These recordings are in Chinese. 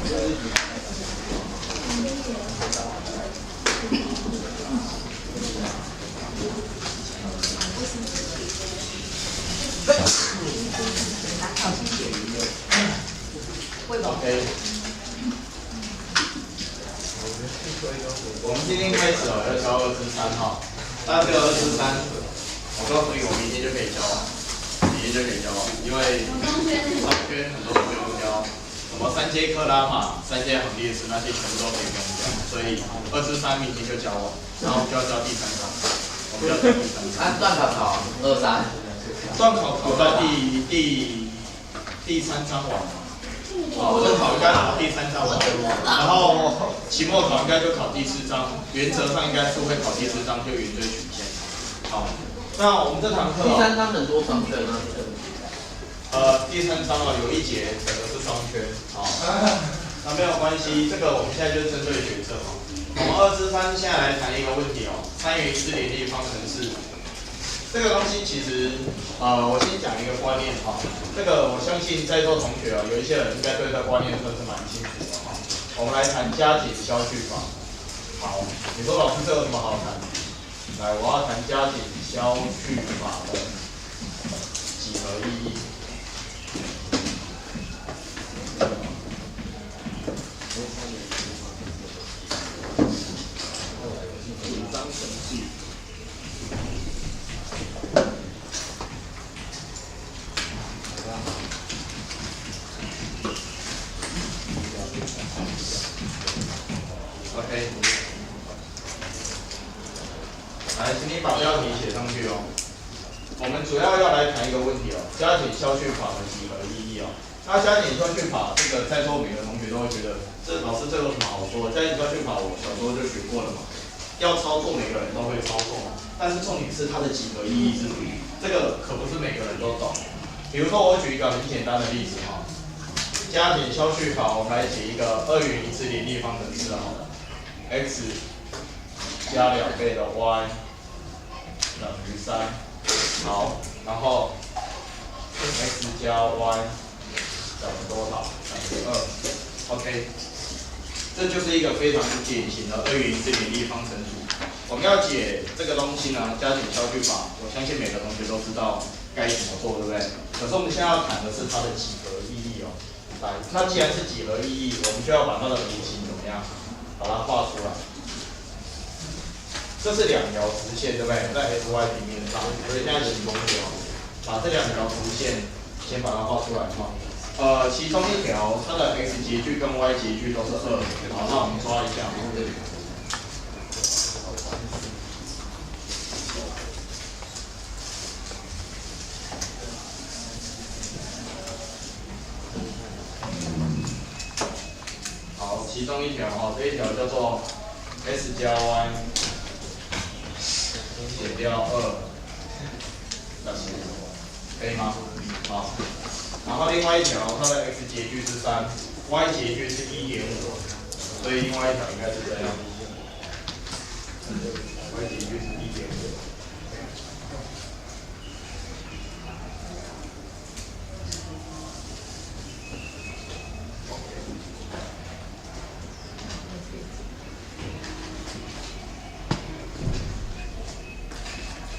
OK。我们今天开始要教2之3哈，那这个2之3，我告诉你，我明天就可以教了，明天就可以教了，因为商圈很多都不用教，什么3阶克拉玛、3阶行列式那些全部都可以不用教，所以2之3明天就教完，然后就要教第3章，我们就要教第3章。按段考2、3，段考考在第3章完。我的考应该考第3章完，然后期末考应该就考第4章，原则上应该是会考第4章，就圆锥曲线。好，那我们这堂课、第3章很多双圈吗？第3章有一节整个是双圈，好，那没有关系，这个我们现在就针对学测哦。我们2之3现在来谈一个问题哦，3元一次联立方程式。这个东西其实，我先讲一个观念哈，这个我相信在座同学有一些人应该对这个观念算是蛮清楚的哈。我们来谈加减消去法。好，你说老师这有什么好谈？来，我要谈加减消去法的几何意义。紧张程序。OK， 来，请你把标题写上去哦。我们主要来谈一个问题哦，加减消去法的几何意义哦。那加减消去法，这个在座每个同学都会觉得，这老师这有什么好说的？加减消去法我小时候就学过了嘛，要操作每个人都会操作嘛。但是重点是它的几何意义是什么？这个可不是每个人都懂。比如说我举一个很简单的例子哈，加减消去法，我们来写一个2元一次联立方程式好了。x 加2倍的 y 等于3，好，然后 x 加 y 等于多少？等于2。OK， 这就是一个非常典型的2元一次联立方程组。我们要解这个东西呢，加减消去法，我相信每个同学都知道该怎么做，对不对？可是我们现在要谈的是它的几何意义哦。来，那既然是几何意义，我们就要把它的图形怎么样？把它画出来，这是2条直线，对不对？在 xy 平面上，所以现在请同学把这2条直线先把它画出来哈。其中一条它的 x 截距跟 y 截距都是2，好，那我们抓一下。好，其中一条这一条叫做 s 加 y 减掉2等于5，可以吗？好，然后另外一条它的 x 截距是3，y 截距是1.5，所以另外一条应该是这样 ，y 截距是1.5。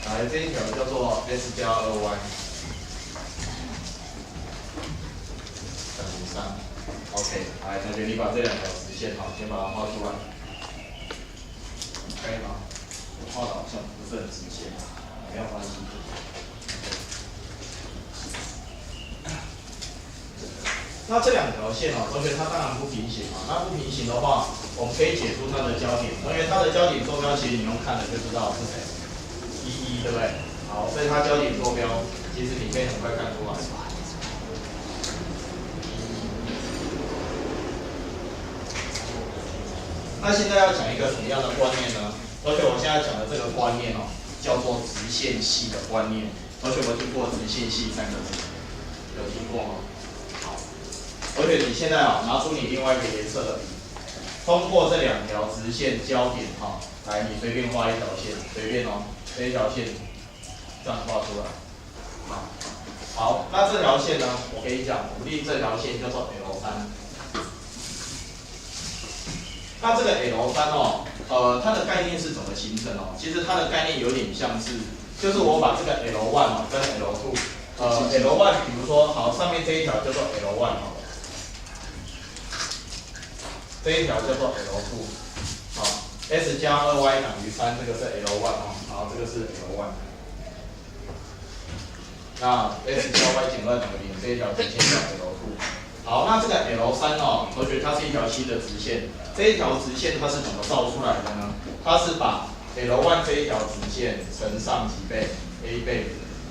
来，这一条叫做 s 加2y 等于3。OK， 来，同学，你把这2条直线先把它画出来，可以吗？我画的好像不是很直线，没有关系。那这2条线同学它当然不平行嘛。那不平行的话，我们可以解出它的交点，同学它的交点坐标其实你用看了就知道是谁。对不对？好，所以它交点坐标，其实你可以很快看出来。那现在要讲一个什么样的观念呢？而且我现在讲的这个观念叫做直线系的观念。同学有没有听过直线系3个字？有听过吗？好，而且你现在拿出你另外一个颜色的笔，通过这2条直线交点来，你随便画一条线，随便这一条线这样画出来，好，那这条线呢，我跟你讲，我定这条线叫做 L3，那这个 L3哦，它的概念是怎么形成哦？其实它的概念有点像是，就是我把这个 L1 哦跟 L2，L1 比如说好，上面这一条叫做 L1 好了，这一条叫做 L2， 好 ，S 加 2y 等于3，这个是 L1 哦，好，这个是 L1。那 S 加 y 减2等于0，这一条直线叫 L2。好，那这个 L3哦，同学它是一条新的直线，这一条直线它是怎么造出来的呢？它是把 L1 这一条直线乘上几倍 a 倍，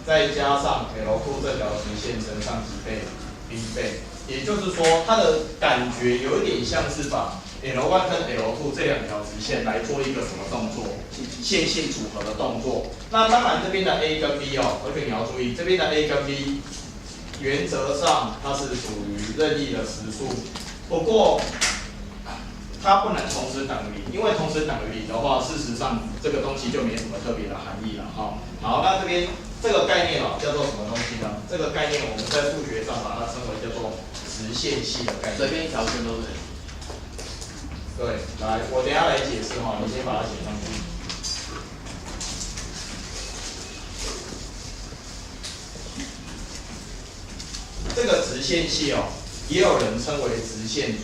再加上 L2 这条直线乘上几倍 b 倍，也就是说它的感觉有一点像是把 L1 跟 L2 这两条直线来做一个什么动作？线性组合的动作。那当然这边的 A 跟 B 哦，而且你要注意这边的 A 跟 B。原则上它是属于任意的实数，不过它不能同时等于0，因为同时等于0的话，事实上这个东西就没什么特别的含义了哈。好，那这边这个概念哦叫做什么东西呢？这个概念我们在数学上把它称为叫做直线系的概念。随便一条线都可以。对，来，我等一下来解释哈，你先把它写上去。这个直线系哦，也有人称为直线组。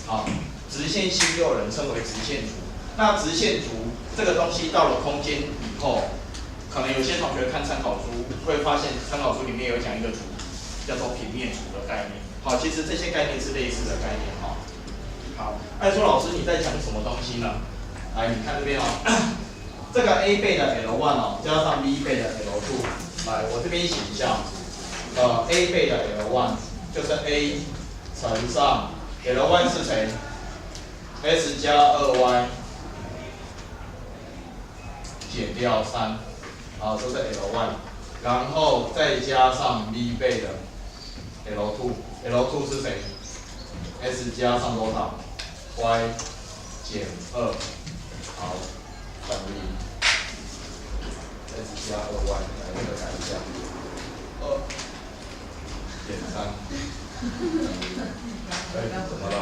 好，直线系也有人称为直线组。那直线组这个东西到了空间以后，可能有些同学看参考书会发现，参考书里面有讲一个组叫做平面组的概念。好，其实这些概念是类似的概念哈。好，按说老师你在讲什么东西呢？来，你看这边哦，这个 A 倍的 L1 哦，加上 B 倍的 L2。来，我这边写一下，A 倍的 L1 就是 A 乘上 L1 是谁 ？S 加 2y 减掉3，好，这是 L1， 然后再加上 B 倍的 L2 是谁 ？S 加上多少 ？y 减2，好，等于。S 加2y， 来这个改一下，2减3，怎么了？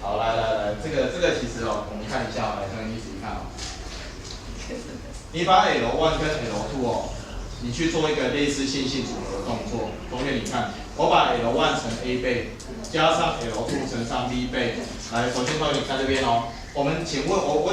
好，来，这个其实哦，我们看一下，来，这个你仔细看哦。你把 L1 跟 L2 哦，你去做一个类似线性组合的动作。同学，你看，我把 L1 乘 A 倍。加上 L2 乘上 B 倍，来，首先同学你看这边哦，我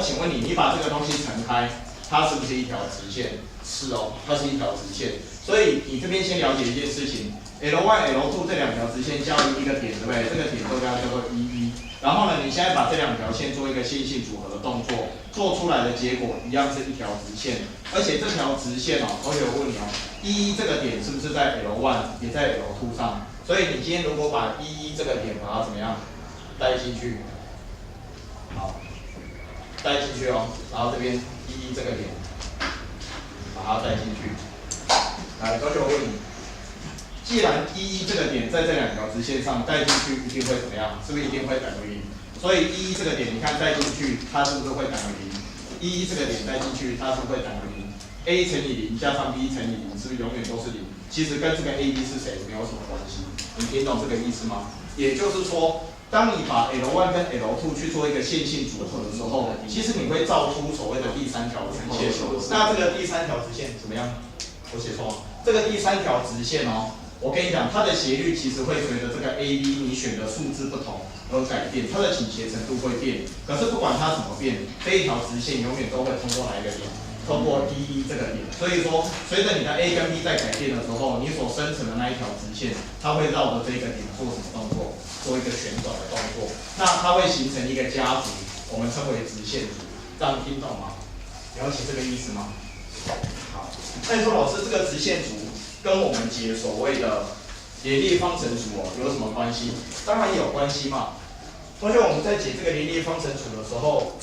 请问你，你把这个东西乘开，它是不是一条直线？是哦，它是一条直线。所以你这边先了解一件事情 ，L1、L2 这两条直线交于一个点，对不对？这个点都叫做1，然后呢，你现在把这两条线做一个线性组合的动作，做出来的结果一样是一条直线，而且这条直线哦，同学我问你哦，1这个点是不是在 L1 也在 L2 上？所以你今天如果把这个点把它怎么样带进去，好，带进去哦，然后这边这个点把它带进去。来，同学我问你，既然这个点在这两条直线上带进去，一定会怎么样？是不是一定会等于0？所以这个点你看带进去，它是不是会等于0？这个点带进去，它是不是会等于0？A 乘以0加上 B 乘以0，是不是永远都是0？其实跟这个 AB 是谁没有什么关系。你听懂这个意思吗？也就是说，当你把 L1 跟 L2 去做一个线性组合的时候，其实你会造出所谓的第三条直线。那这个第三条直线怎么样？我写错了。这个第三条直线哦，我跟你讲，它的斜率其实会随着这个 AB 你选的数字不同而改变，它的倾斜程度会变。可是不管它怎么变，这一条直线永远都会通过哪一个点？通过这个点，所以说随着你的 A 跟 B 在改变的时候，你所生成的那一条直线，它会绕着这个点做什么动作？做一个旋转的动作。那它会形成一个家族，我们称为直线组。这样听懂吗？了解这个意思吗？好，那你说老师，这个直线组跟我们解所谓的联立方程组哦有什么关系？当然有关系嘛。同学，我们在解这个联立方程组的时候，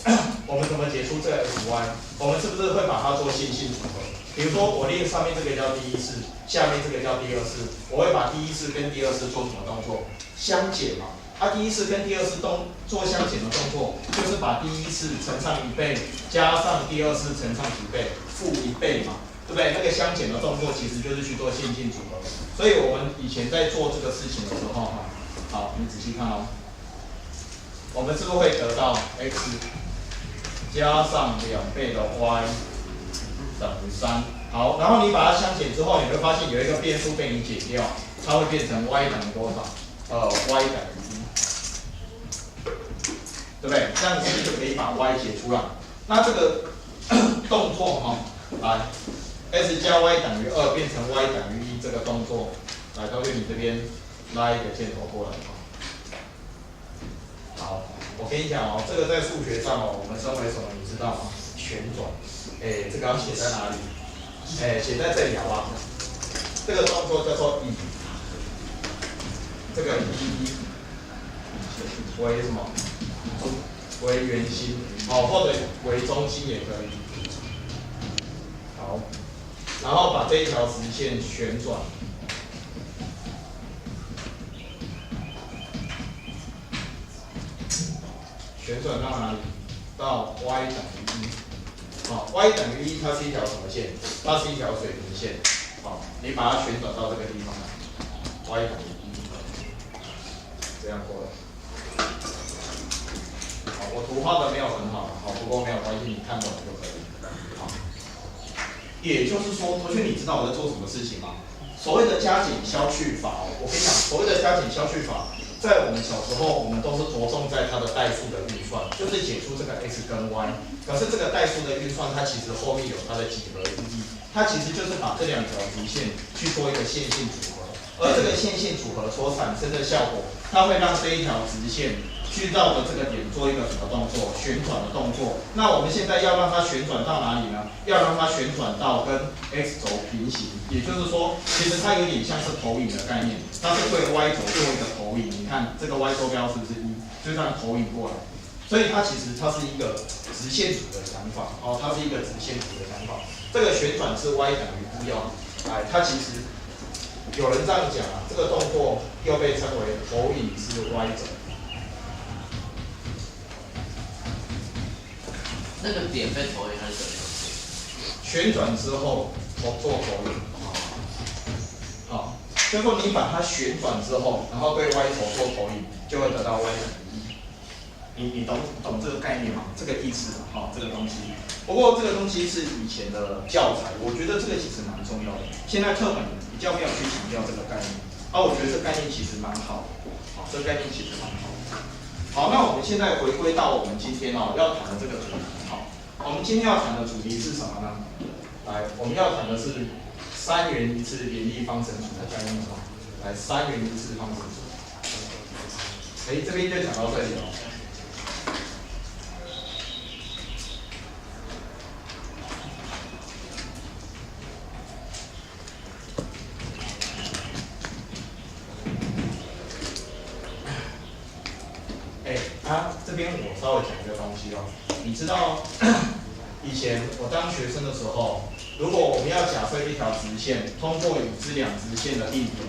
我们怎么解出这个 F1？ 我们是不是会把它做线性组合？比如说，我列上面这个叫第一式，下面这个叫第二式，我会把第一式跟第二式做什么动作？相减嘛。它第一次跟第二次做相减的动作，就是把第一次乘上1倍，加上第二次乘上几倍，负1倍嘛，对不对？那个相减的动作其实就是去做线性组合。所以我们以前在做这个事情的时候，好，你仔细看哦，我们是不是会得到 x 加上2倍的 y 等于3？好，然后你把它相减之后，你会发现有一个变数被你减掉，它会变成 y 等于多少？y 等于1，对不对？这样子就可以把 y 解出来。那这个动作来 s 加 y 等于2变成 y 等于1这个动作，来同学你这边拉一个箭头过来。好，我跟你讲哦，这个在数学上哦，我们称为什么？你知道吗？旋转。这个要写在哪里？写在这里好不好？这个动作叫做以这个为什么？为圆心，或者为中心也可以。好，然后把这一条直线旋转。旋转到哪里？到 y 等于1。y 等于1，它是一条什么线？它是一条水平线。你把它旋转到这个地方来 ，y 等于1，这样过来。我图画的没有很好，不过没有关系，你看懂就可以。也就是说，同学，你知道我在做什么事情吗？所谓的加减消去法，我跟你讲，所谓的加减消去法。在我们小时候，我们都是着重在它的代数的运算，就是解出这个 x 跟 y。可是这个代数的运算，它其实后面有它的几何意义，它其实就是把这2条直线去做一个线性组合，而这个线性组合所产生的效果，它会让这一条直线去绕着这个点做一个什么动作？旋转的动作。那我们现在要让它旋转到哪里呢？要让它旋转到跟 x 轴平行，也就是说，其实它有点像是投影的概念，它是对 y 轴做一个投影。你看这个 y 坐标是不是1？就这样投影过来。所以它其实是一个直线组的想法，它是一个直线组的想法。这个旋转是 y 等于1哦，它其实有人这样讲这个动作又被称为投影是 y 轴。那个点被投影还是怎么样？旋转之后做投影，就是说你把它旋转之后，然后对 y 轴做投影，就会得到 y 等于1。你懂这个概念吗？这个意思这个东西。不过这个东西是以前的教材，我觉得这个其实蛮重要的。现在课本比较没有去强调这个概念，我觉得这个概念其实蛮好的，这个概念其实蛮好的。好，那我们现在回归到我们今天要谈的这个主题。我们今天要谈的主题是什么呢？来，我们要谈的是3元一次联立方程组的概念。来，3元一次方程组。这边就讲到这里了。这边我稍微讲一个东西你知道以前我当学生的时候，如果我们要假设一条直线通过已知2直线的定点，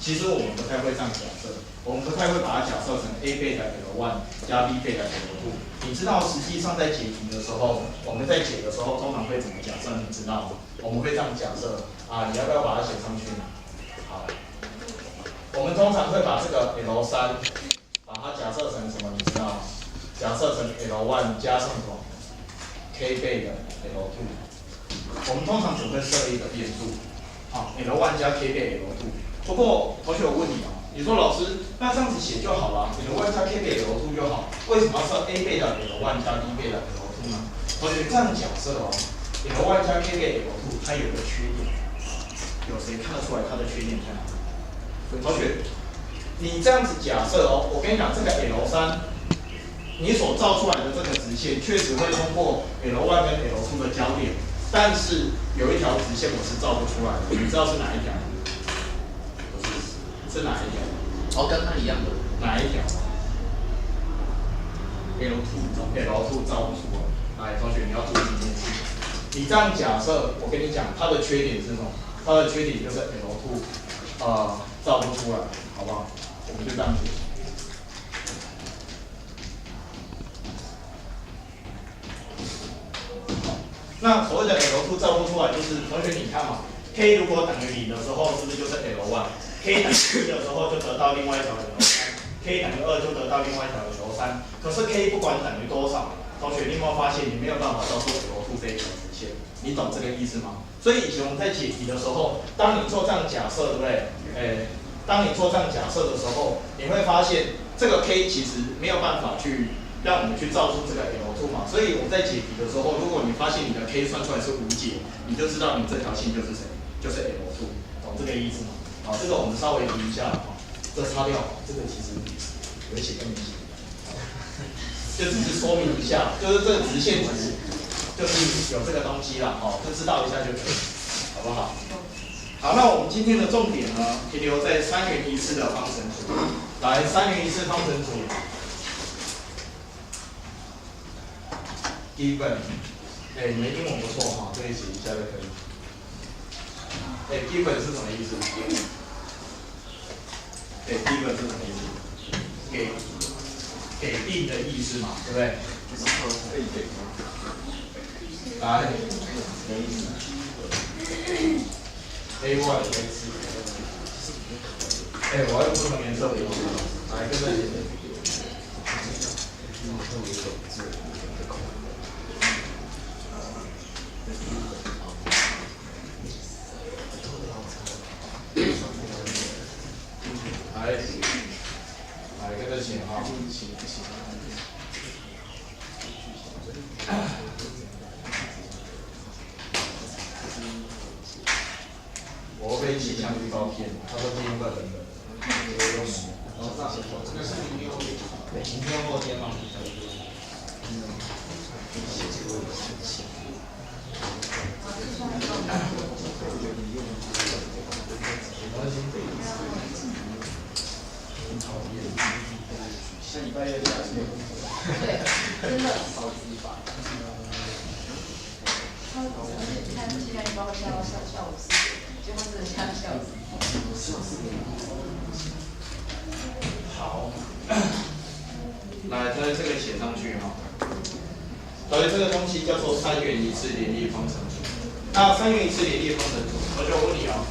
其实我们不太会这样假设，我们不太会把它假设成 a 贝塔 L1 加 b 贝塔 L2。你知道实际上在解题的时候，我们在解的时候通常会怎么假设？你知道吗？我们会这样假设你要不要把它写上去？好，我们通常会把这个 L3。把它假设成什么？你知道吗？假设成 L1 加上什么 k 倍的 L2。我们通常只会设一个变数，L1 加 k 倍 L2。不过同学我问你你说老师，那这样子写就好了 ，L1 加 k 倍 L2 就好，为什么要设 a 倍的 L1 加 b 倍的 L2 呢？同学这样假设L1 加 k 倍 L2 它有个缺点，有谁看得出来它的缺点在哪里？同学。你这样子假设我跟你讲，这个 L3，你所造出来的这个直线确实会通过 L1 跟 L2 的交点，但是有一条直线我是造不出来的，你知道是哪一条？是哪一条？跟它一样的。哪一条 ？L2 造不出来。同学你要注意一件事，你这样假设，我跟你讲，它的缺点是什么？它的缺点就是 L2 造不出来，好不好？我们就这样写。那所谓的 L2 造不出来，就是同学你看嘛 ，K 如果等于0的时候，是不是就是 L1？K 等于1的时候就得到另外一条 L3，K 等于2就得到另外一条 L3。可是 K 不管等于多少，同学你有没有发现你没有办法造出 L2 这一条直线？你懂这个意思吗？所以以前我们在解题的时候，当你做这样假设，对不对？当你做这样假设的时候，你会发现这个 K 其实没有办法去让我们去造出这个 L2 嘛。所以我们在解题的时候，如果你发现你的 K 算出来是无解，你就知道你这条线就是谁，就是 L2， 懂这个意思吗？好，这个我们稍微提一下啊，这擦掉，这个其实有写跟没写，就只是说明一下，就是这个直线图就是有这个东西啦，哦，就知道一下就可以，好不好？好，那我们今天的重点呢，停留在3元一次的方程组。来，3元一次方程组 ，given， 你们英文不错哈，这里写一下就可以。given 是什么意思？given 是什么意思？给定的意思嘛，对不对？来，A1 X， 我要用不同颜色的颜色，来跟着写。来跟着写哈。国非气象预报片，它说第一个人的，然后上这个是明天后天，对，明天后天嘛。很讨厌，下礼拜要下雨。对，真的超级烦。看气象预报下午4点，结果真的下午4点。好，来，这个写上去哈。所以这个东西叫做3元一次联立方程组。那3元一次联立方程组，我就问你哦，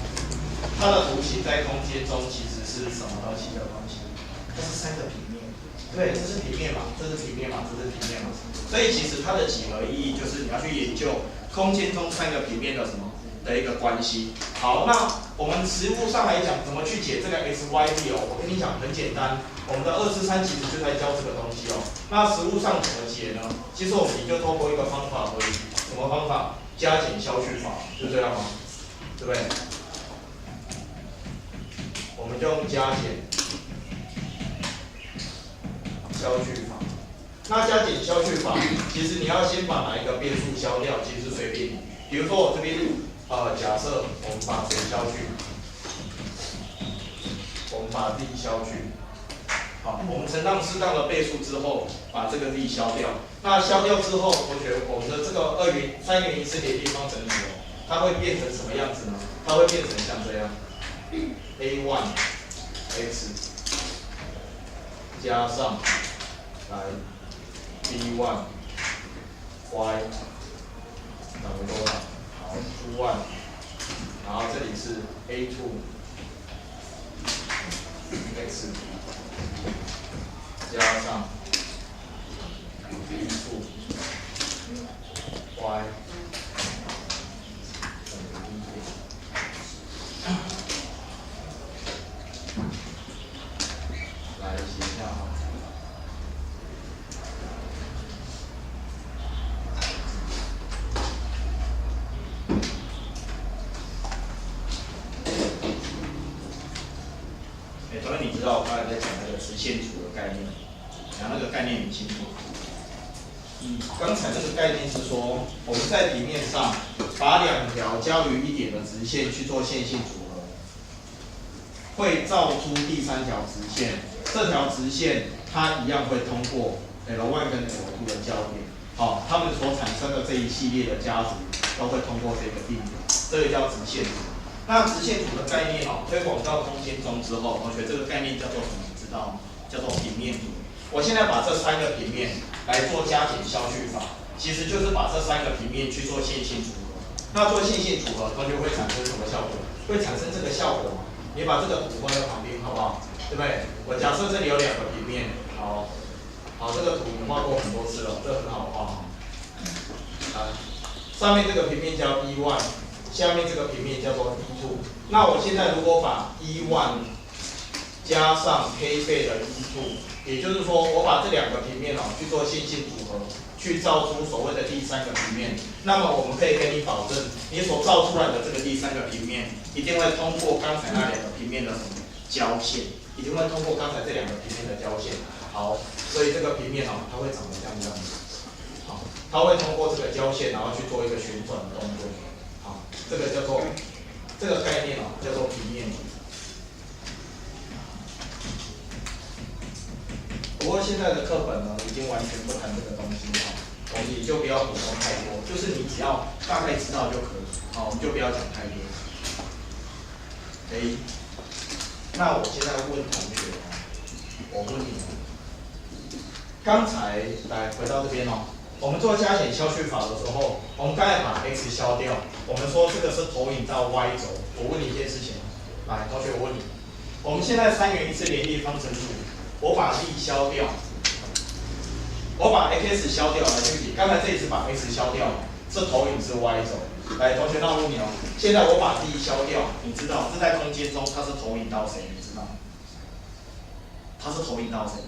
它的图形在空间中其实是什么东西的关系？它是3个平面。对，这是平面嘛，这是平面嘛，这是平面嘛。所以其实它的几何意义就是你要去研究空间中3个平面的什么的一个关系。好，那我们实物上来讲，怎么去解这个 x y z 哦？我跟你讲很简单，我们的243其实就在教这个东西哦。那实物上怎么解呢？其实我们也就透过一个方法而已，什么方法？加减消去法，就这样吗？对不对？我们就用加减消去法。那加减消去法，其实你要先把哪一个变数消掉，其实是随便你。比如说我这边假设我们把谁消去？我们把 z 消去。好，我们乘上适当的倍数之后，把这个 z 消掉。那消掉之后，同学，我们的这个3元一次联立方程组，它会变成什么样子呢？它会变成像这样 ，A1 x 加上来 B1 y 等于多少？好 ，2 1， 然后这里是 A2 x 加上 B2 y 等于1。来写一下啊。同学，你知道我刚才在讲那个直线图的概念，讲那个概念很清楚。刚才那个概念是说，我们在平面上把2条交于1点的直线去做线性组合，会造出第3条直线。这条直线它一样会通过 L1 跟 L2 的交点，好，它们所产生的这一系列的加值都会通过这个定点，这个叫直线图。那直线图的概念推广到空间中之后，同学这个概念叫做什么？你知道吗？叫做平面图。我现在把这3个平面来做加减消去法，其实就是把这3个平面去做线性组合。那做线性组合，同学会产生什么效果？会产生这个效果嘛？你把这个图放在旁边，好不好？对不对？我假设这里有2个平面，好，这个图你画过很多次了，这很好画哈。上面这个平面叫 E1， 下面这个平面叫做 E2。那我现在如果把 E1 加上黑背的 E2， 也就是说，我把这2个平面去做线性组合，去造出所谓的第3个平面。那么我们可以跟你保证，你所造出来的这个第3个平面，一定会通过刚才那2个平面的什么交线，一定会通过刚才这2个平面的交线。好，所以这个平面它会长得这样子。好，它会通过这个交线，然后去做一个旋转的动作。好，这个叫做这个概念叫做平面图。不过现在的课本呢，已经完全不谈这个东西了，我们也就不要补充太多，就是你只要大概知道就可以。好，我们就不要讲太多。可以。那我现在问同学我问你刚才来回到这边我们做加减消去法的时候，我们刚才把 x 消掉，我们说这个是投影到 y 轴。我问你一件事情，来，同学，我问你，我们现在3元一次联立方程组。我把力消掉，我把 x 消掉，来对不起，刚才这里是把 x 消掉，这投影是 y 轴。来，同学，那我问你现在我把力消掉，你知道这在空间中它是投影到谁？你知道？它是投影到谁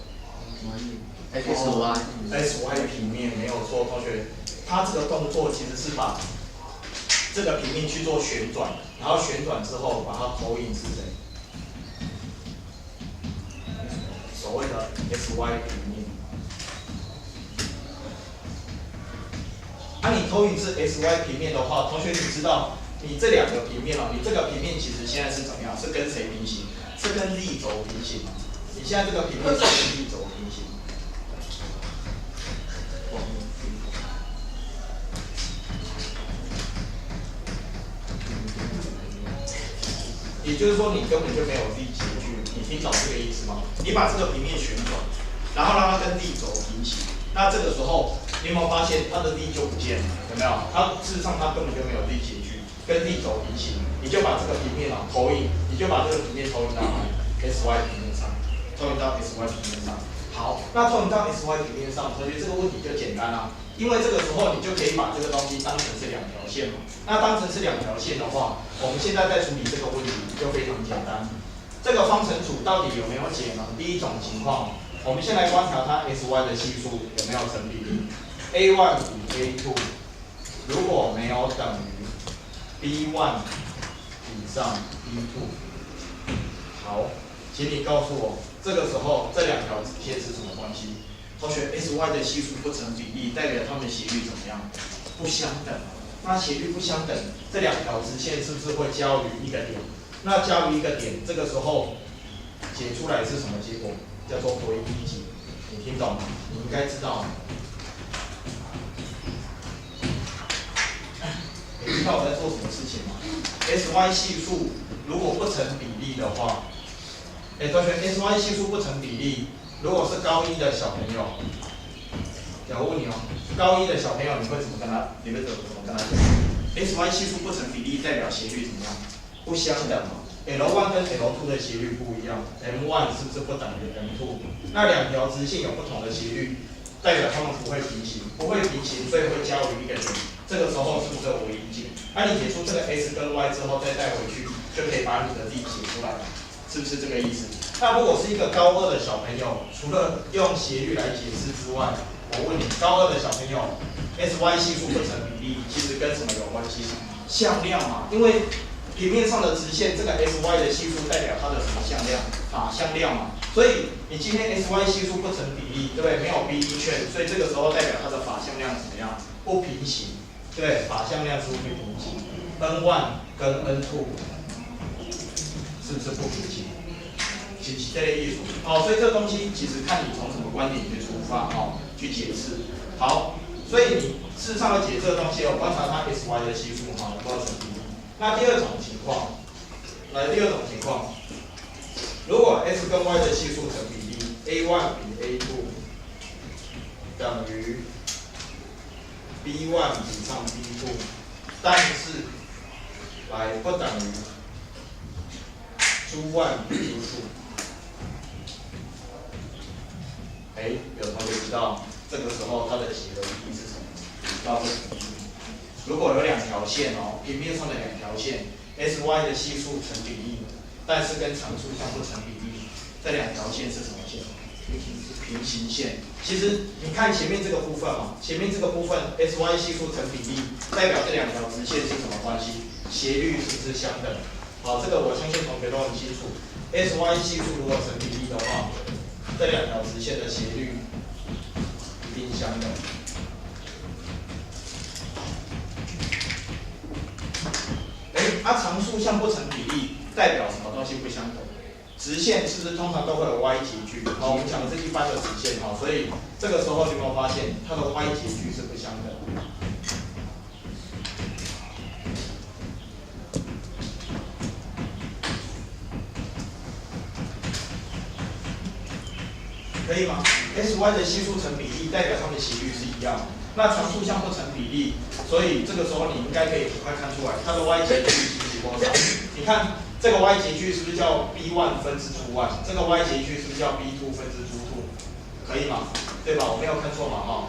？xy 平面没有错，同学，它这个动作其实是把这个平面去做旋转，然后旋转之后把它投影是谁？所谓的 xy 平面，你投影是 xy 平面的话，同学你知道，你这2个平面你这个平面其实现在是怎么样？是跟谁平行？是跟力轴平行。你现在这个平面是跟力轴平行。也就是说，你根本就没有力截距，你听懂这个意思吗？你把这个平面旋转，然后让它跟力轴平行，那这个时候，你有没有发现它的力就不见了？有没有？它事实上它根本就没有力截距，跟力轴平行，你就把这个平面投影，你就把这个平面投影到哪里 ？xy 平面上，投影到 xy 平面上。好，那投影到 xy 平面上，同学这个问题就简单啦。因为这个时候你就可以把这个东西当成是2条线嘛。那当成是2条线的话，我们现在在处理这个问题就非常简单。这个方程组到底有没有解呢？第一种情况，我们先来观察它 xy 的系数有没有成比例。a1 比 a2 如果没有等于 b1 以上 b2， 好，请你告诉我，这个时候这2条直线是什么关系？同学 ，xy 的系数不成比例，代表它们斜率怎么样？不相等。那斜率不相等，这2条直线是不是会交于一个点？那交于一个点，这个时候解出来是什么结果？叫做回一解。你听懂吗？你应该知道。你知道我在做什么事情吗 ？xy 系数如果不成比例的话，同学 ，xy 系数不成比例。如果是高1的小朋友，我问你高1的小朋友你会怎么跟他？你会怎么跟他讲 ？xy 系数不成比例代表斜率怎么样？不相等嘛。L1 跟 L2 的斜率不一样 ，M1 是不是不等于 M2？ 那2条直线有不同的斜率，代表它们不会平行，不会平行，所以会交于一个点。这个时候是不是有微一解？那你解出这个 x 跟 y 之后再带回去，就可以把你的力解出来了，是不是这个意思？那如果是一个高2的小朋友，除了用斜率来解释之外，我问你，高2的小朋友 ，xy 系数不成比例，其实跟什么有关系？向量嘛，因为平面上的直线，这个 xy 的系数代表它的什么向量？法向量嘛。所以你今天 xy 系数不成比例，对不对？没有 B 一圈，所以这个时候代表它的法向量怎么样？不平行，对，法向量是不平行。n1 跟 n2 是不是不平行？是这类意思。所以这东西其实看你从什么观点去出发，去解释。好，所以你事实上要解这个东西，我观察它 xy 的系数有没有成比例。那第二种情况，如果 x 跟 y 的系数成比例 ，a1 比 a2 等于 B1 比上 B2， 但是来不等于 Z1 比 Z2。有同学知道这个时候它的几何意义是什么？要不如果有两条线哦，平面上的两条线 ，sy 的系数成比例，但是跟常数相不成比例，这两条线是什么线？平行线。其实你看前面这个部分嘛，前面这个部分 sy 系数成比例，代表这两条直线是什么关系？斜率是不是相等？好，这个我相信同学都很清楚。sy 系数如果成比例的话，这两条直线的斜率一定相等。常数相不成比例，代表什么东西不相等？直线是不是通常都会有 y 截距？好，我们讲的是一般的直线，好，所以这个时候有没有发现它的 y 截距是不相等？可以吗 ？sy 的系数成比例，代表它们的斜率是一样的。那常数相不成比例，所以这个时候你应该可以很快看出来，它的 y 截距是不是多少？你看这个 y 截距是不是叫 b1 分之 2y？ 这个 y 截距是不是叫 b2 分之 2？ 可以吗？对吧？我没有看错嘛，哈。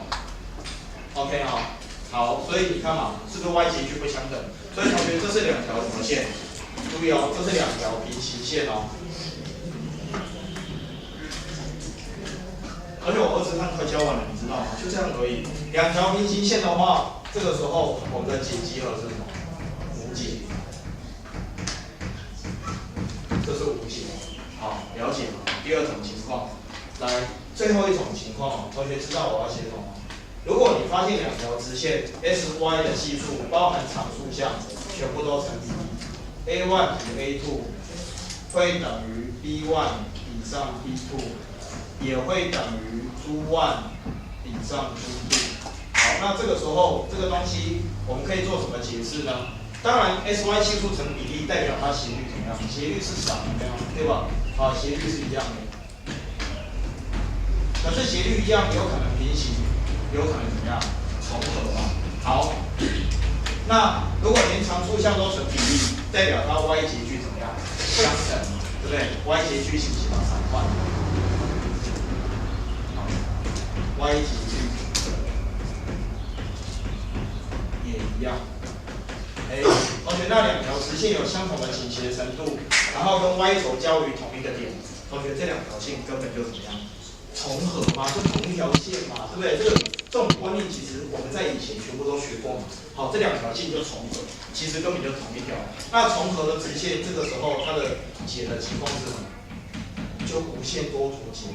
OK 哈，好，所以你看嘛，是不是 y 截距不相等？所以同学，这是两条什么线？注意哦，这是两条平行线哦。而且我2次课快教完了，你知道吗？就这样而已。两条平行线的话，这个时候我们的解集合是什么？无解。这是无解。好，了解吗？第二种情况，来，最后一种情况，同学知道我要写什么吗？如果你发现两条直线 sy 的系数包含常数项，全部都成比例 ，a1 比 a2 会等于 b1 比上 b2。也会等于 Z1 比上 Z2。好，那这个时候这个东西我们可以做什么解释呢？当然 ，sy 系数成比例代表它斜率怎么样？斜率是少的，对吧？好，斜率是一样的。可是斜率一样，有可能平行，有可能怎么样？重合嘛。好，那如果连常数项都成比例，代表它 y 截距怎么样？相等，对不对 ？y 截距是不是把3换？y 截距也一样。同学，那两条直线有相同的倾斜程度，然后跟 y 轴交于同一个点，同学，这两条线根本就怎么样？重合嘛，就同一条线嘛，对不对？这种观念其实我们在以前全部都学过嘛。好，这两条线就重合，其实根本就同一条。那重合的直线，这个时候它的解的情况是什么？就无限多组解。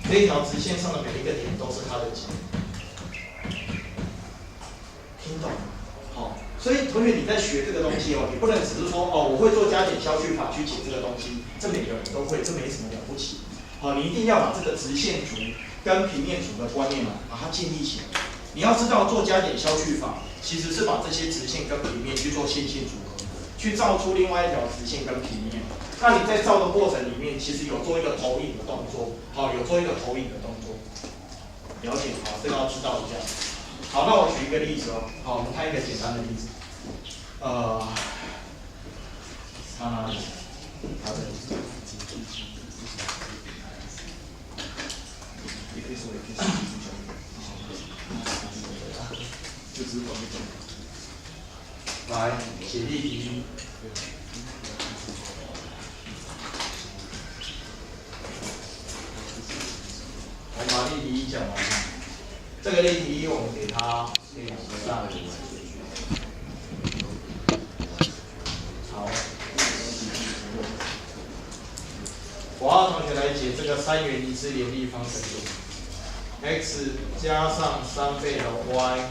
这一条直线上的每一个点都是它的解，听懂吗？好，所以同学你在学这个东西哦，你不能只是说哦，我会做加减消去法去解这个东西，这每个人都会，这没什么了不起。好，你一定要把这个直线图跟平面图的观念把它建立起来。你要知道做加减消去法，其实是把这些直线跟平面去做线性组合，去造出另外一条直线跟平面。那你在造的过程里面，其实有做一个投影的动作，好，有做一个投影的动作，了解好，这个要知道一下。好，那我举一个例子哦，好，我们看一个简单的例子，来写例题。我们把例题1讲完了，这个例题1我们给它写上。好，我要同学来解这个3元一次联立方程组 ，x 加上3倍的 y。